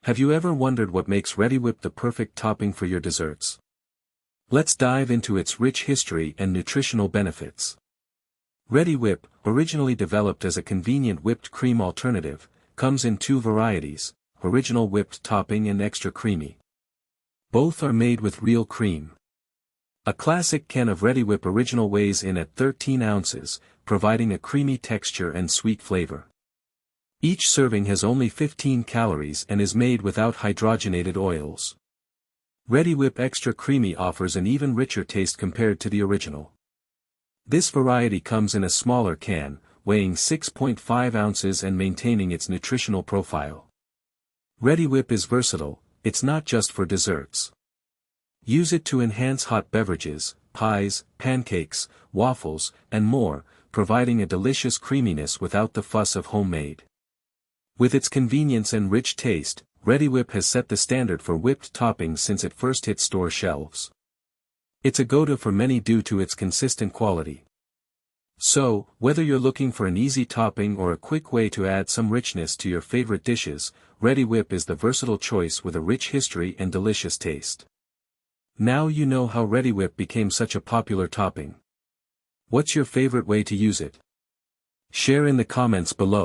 Have you ever wondered what makes Reddi-wip the perfect topping for your desserts? Let's dive into its rich history and nutritional benefits. Reddi-wip, originally developed as a convenient whipped cream alternative, comes in two varieties, original whipped topping and extra creamy. Both are made with real cream. A classic can of Reddi-wip original weighs in at 13 ounces, providing a creamy texture and sweet flavor. Each serving has only 15 calories and is made without hydrogenated oils. Reddi-wip Extra Creamy offers an even richer taste compared to the original. This variety comes in a smaller can, weighing 6.5 ounces and maintaining its nutritional profile. Reddi-wip is versatile, it's not just for desserts. Use it to enhance hot beverages, pies, pancakes, waffles, and more, providing a delicious creaminess without the fuss of homemade. With its convenience and rich taste, Reddi-wip has set the standard for whipped toppings since it first hit store shelves. It's a go-to for many due to its consistent quality. So, whether you're looking for an easy topping or a quick way to add some richness to your favorite dishes, Reddi-wip is the versatile choice with a rich history and delicious taste. Now you know how Reddi-wip became such a popular topping. What's your favorite way to use it? Share in the comments below.